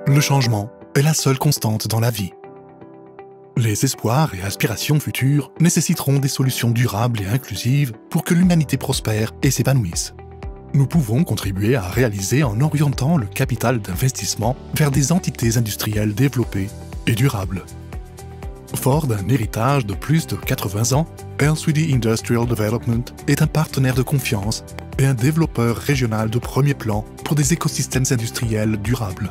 Le changement est la seule constante dans la vie. Les espoirs et aspirations futures nécessiteront des solutions durables et inclusives pour que l'humanité prospère et s'épanouisse. Nous pouvons contribuer à réaliser en orientant le capital d'investissement vers des entités industrielles développées et durables. Fort d'un héritage de plus de 80 ans, L3D Industrial Development est un partenaire de confiance et un développeur régional de premier plan pour des écosystèmes industriels durables.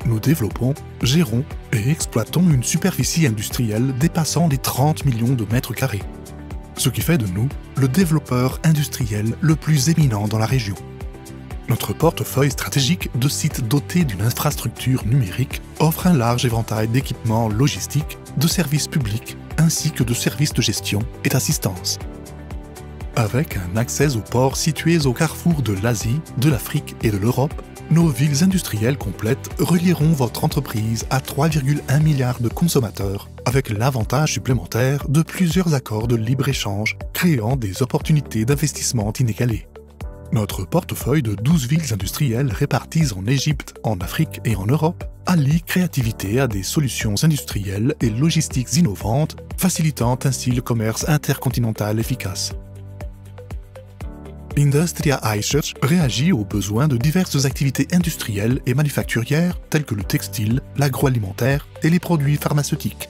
Nous développons, gérons et exploitons une superficie industrielle dépassant les 30 millions de mètres carrés, ce qui fait de nous le développeur industriel le plus éminent dans la région. Notre portefeuille stratégique de sites dotés d'une infrastructure numérique offre un large éventail d'équipements logistiques, de services publics ainsi que de services de gestion et d'assistance. Avec un accès aux ports situés au carrefour de l'Asie, de l'Afrique et de l'Europe, nos villes industrielles complètes relieront votre entreprise à 3,1 milliards de consommateurs, avec l'avantage supplémentaire de plusieurs accords de libre-échange, créant des opportunités d'investissement inégalées. Notre portefeuille de 12 villes industrielles réparties en Égypte, en Afrique et en Europe allie créativité à des solutions industrielles et logistiques innovantes, facilitant ainsi le commerce intercontinental efficace. Industria iSearch réagit aux besoins de diverses activités industrielles et manufacturières telles que le textile, l'agroalimentaire et les produits pharmaceutiques.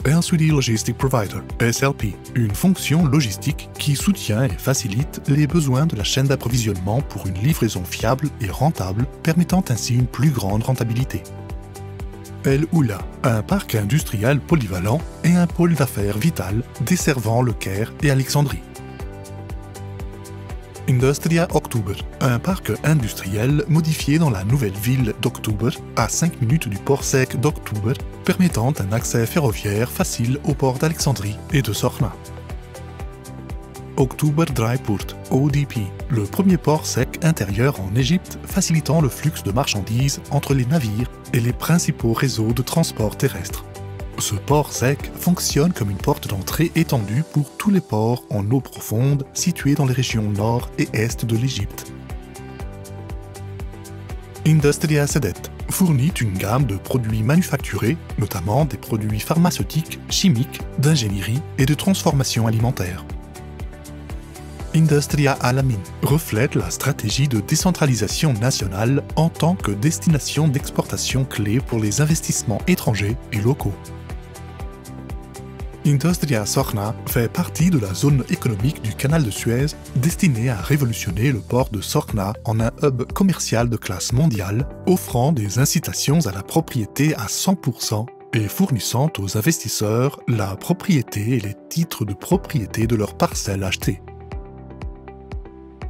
L3D Logistic Provider, SLP, une fonction logistique qui soutient et facilite les besoins de la chaîne d'approvisionnement pour une livraison fiable et rentable, permettant ainsi une plus grande rentabilité. El Oula, un parc industriel polyvalent et un pôle d'affaires vital desservant le Caire et Alexandrie. Industria Oktober, un parc industriel modifié dans la nouvelle ville d'Oktober, à 5 minutes du port sec d'Oktober, permettant un accès ferroviaire facile au port d'Alexandrie et de Sorna. Oktober Dry Port, ODP, le premier port sec intérieur en Égypte facilitant le flux de marchandises entre les navires et les principaux réseaux de transport terrestre. Ce port sec fonctionne comme une porte d'entrée étendue pour tous les ports en eau profonde situés dans les régions nord et est de l'Égypte. Industria Sedet fournit une gamme de produits manufacturés, notamment des produits pharmaceutiques, chimiques, d'ingénierie et de transformation alimentaire. Industria Alamin reflète la stratégie de décentralisation nationale en tant que destination d'exportation clé pour les investissements étrangers et locaux. Industria Sorna fait partie de la zone économique du canal de Suez destinée à révolutionner le port de Sorna en un hub commercial de classe mondiale, offrant des incitations à la propriété à 100% et fournissant aux investisseurs la propriété et les titres de propriété de leurs parcelles achetées.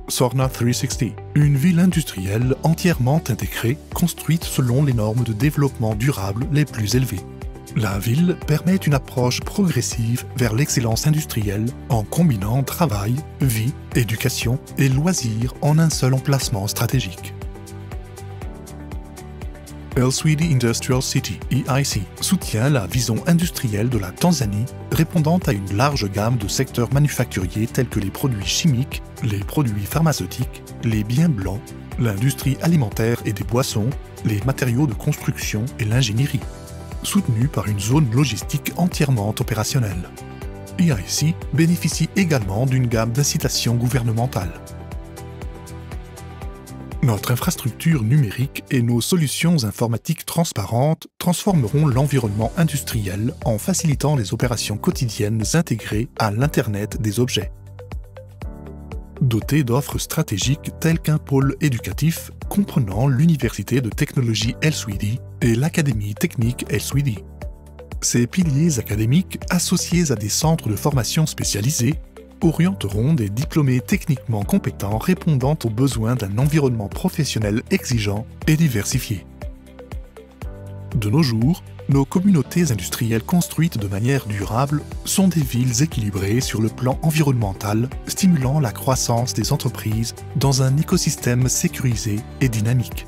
Sorna 360, une ville industrielle entièrement intégrée, construite selon les normes de développement durable les plus élevées. La ville permet une approche progressive vers l'excellence industrielle en combinant travail, vie, éducation et loisirs en un seul emplacement stratégique. L3D Industrial City, EIC, soutient la vision industrielle de la Tanzanie, répondant à une large gamme de secteurs manufacturiers tels que les produits chimiques, les produits pharmaceutiques, les biens blancs, l'industrie alimentaire et des boissons, les matériaux de construction et l'ingénierie, soutenu par une zone logistique entièrement opérationnelle. EIC bénéficie également d'une gamme d'incitations gouvernementales. Notre infrastructure numérique et nos solutions informatiques transparentes transformeront l'environnement industriel en facilitant les opérations quotidiennes intégrées à l'Internet des objets. Doté d'offres stratégiques telles qu'un pôle éducatif comprenant l'Université de technologie L3D et l'Académie technique L3D. Ces piliers académiques, associés à des centres de formation spécialisés, orienteront des diplômés techniquement compétents répondant aux besoins d'un environnement professionnel exigeant et diversifié. De nos jours, nos communautés industrielles construites de manière durable sont des villes équilibrées sur le plan environnemental, stimulant la croissance des entreprises dans un écosystème sécurisé et dynamique.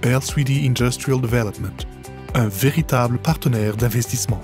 L3D Industrial Development, un véritable partenaire d'investissement.